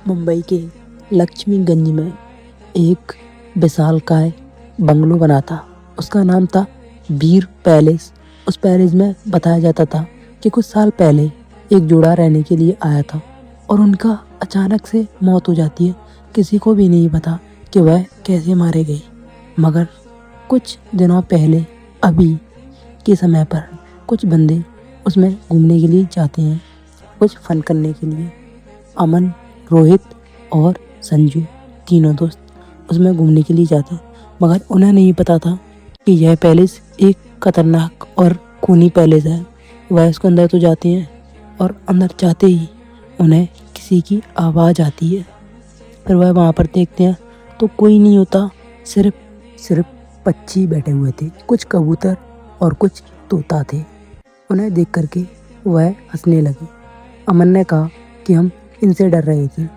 मुंबई के लक्ष्मीगंज में एक विशालकाय बंगलो बना था। उसका नाम था वीर पैलेस। उस पैलेस में बताया जाता था कि कुछ साल पहले एक जोड़ा रहने के लिए आया था और उनका अचानक से मौत हो जाती है। किसी को भी नहीं पता कि वह कैसे मारे गए, मगर कुछ दिनों पहले अभी के समय पर कुछ बंदे उसमें घूमने के लिए जाते हैं, कुछ फन करने के लिए। अमन, रोहित और संजू तीनों दोस्त उसमें घूमने के लिए जाते हैं, मगर उन्हें नहीं पता था कि यह पैलेस एक खतरनाक और खूनी पैलेस है। वह उसके अंदर तो जाते हैं और अंदर जाते ही उन्हें किसी की आवाज़ आती है। फिर वह वहाँ पर देखते हैं तो कोई नहीं होता, सिर्फ पक्षी बैठे हुए थे, कुछ कबूतर और कुछ तोता थे। उन्हें देख करके वह हंसने लगे। अमन ने कहा कि हम इनसे डर रहे थे,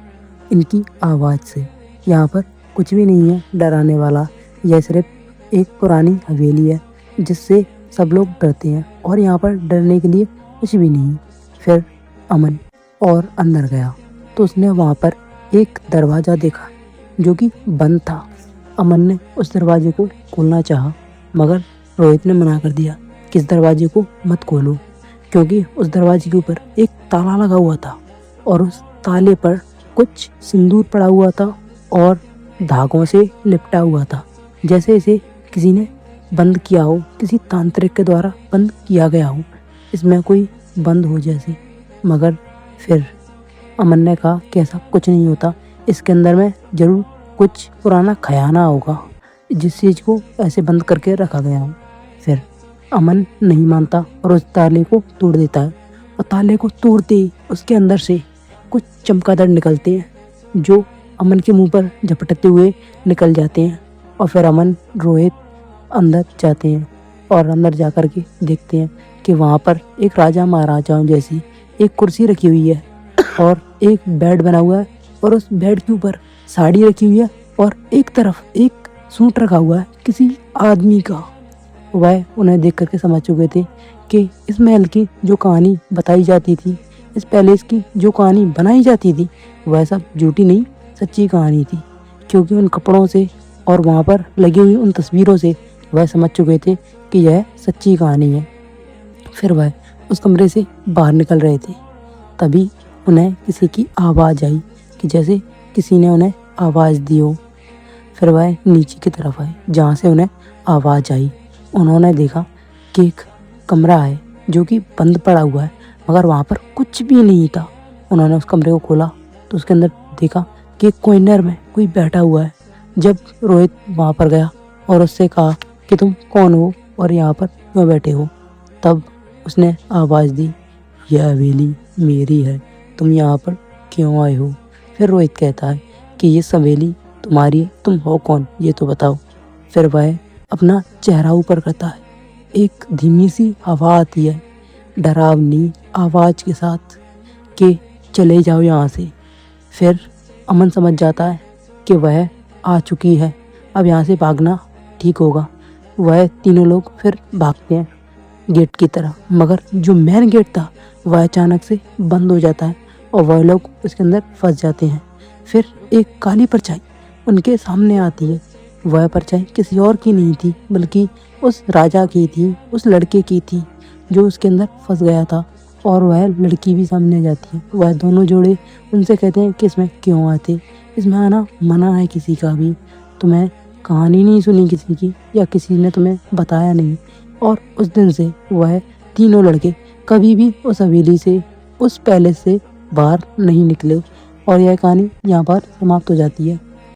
इनकी आवाज़ से। यहाँ पर कुछ भी नहीं है डराने वाला, यह सिर्फ एक पुरानी हवेली है जिससे सब लोग डरते हैं और यहाँ पर डरने के लिए कुछ भी नहीं। फिर अमन और अंदर गया तो उसने वहाँ पर एक दरवाज़ा देखा जो कि बंद था। अमन ने उस दरवाजे को खोलना चाहा, मगर रोहित ने मना कर दिया कि इस दरवाजे को मत खोलो, क्योंकि उस दरवाजे के ऊपर एक ताला लगा हुआ था और उस ताले पर कुछ सिंदूर पड़ा हुआ था और धागों से लिपटा हुआ था, जैसे इसे किसी ने बंद किया हो, किसी तांत्रिक के द्वारा बंद किया गया हो, इसमें कोई बंद हो जैसे। मगर फिर अमन ने कहा कि ऐसा कुछ नहीं होता, इसके अंदर में जरूर कुछ पुराना खजाना होगा जिस चीज़ को ऐसे बंद करके रखा गया हो। फिर अमन नहीं मानता और उस ताले को तोड़ देता है और ताले को तोड़ते ही उसके अंदर से कुछ चमगादड़ निकलते हैं जो अमन के मुंह पर झपटते हुए निकल जाते हैं। और फिर अमन, रोहित अंदर जाते हैं और अंदर जा कर के देखते हैं कि वहाँ पर एक राजा महाराजाओं जैसी एक कुर्सी रखी हुई है और एक बेड बना हुआ है और उस बेड के ऊपर साड़ी रखी हुई है और एक तरफ एक सूट रखा हुआ है किसी आदमी का। वह उन्हें देख करके समझ चुके थे कि इस महल की जो कहानी बताई जाती थी, इस पैलेस की जो कहानी बनाई जाती थी, वह सब झूठी नहीं सच्ची कहानी थी, क्योंकि उन कपड़ों से और वहाँ पर लगी हुई उन तस्वीरों से वह समझ चुके थे कि यह सच्ची कहानी है। फिर वह उस कमरे से बाहर निकल रहे थे, तभी उन्हें किसी की आवाज़ आई कि जैसे किसी ने उन्हें आवाज़ दी हो। फिर वह नीचे की तरफ आए जहाँ से उन्हें आवाज़ आई। उन्होंने देखा कि एक कमरा है जो कि बंद पड़ा हुआ है, मगर वहाँ पर कुछ भी नहीं था। उन्होंने उस कमरे को खोला तो उसके अंदर देखा कि एक कॉर्नर में कोई बैठा हुआ है। जब रोहित वहाँ पर गया और उससे कहा कि तुम कौन हो और यहाँ पर क्यों बैठे हो, तब उसने आवाज़ दी, यह हवेली मेरी है, तुम यहाँ पर क्यों आए हो। फिर रोहित कहता है कि ये हवेली तुम्हारी है, तुम हो कौन ये तो बताओ। फिर वह अपना चेहरा ऊपर करता है, एक धीमी सी हवा आती है डरावनी आवाज़ के साथ कि चले जाओ यहाँ से। फिर अमन समझ जाता है कि वह आ चुकी है, अब यहाँ से भागना ठीक होगा। वह तीनों लोग फिर भागते हैं गेट की तरफ, मगर जो मेन गेट था वह अचानक से बंद हो जाता है और वह लोग उसके अंदर फंस जाते हैं। फिर एक काली परछाई उनके सामने आती है। वह परछाई किसी और की नहीं थी, बल्कि उस राजा की थी, उस लड़के की थी जो उसके अंदर फंस गया था। और वह लड़की भी सामने आ जाती है। वह दोनों जोड़े उनसे कहते हैं कि इसमें क्यों आते, इसमें आना मना है किसी का भी, तुम्हें कहानी नहीं सुनी किसी की या किसी ने तुम्हें बताया नहीं। और उस दिन से वह तीनों लड़के कभी भी उस हवेली से, उस पैलेस से बाहर नहीं निकले और यह कहानी यहाँ पर समाप्त हो जाती है।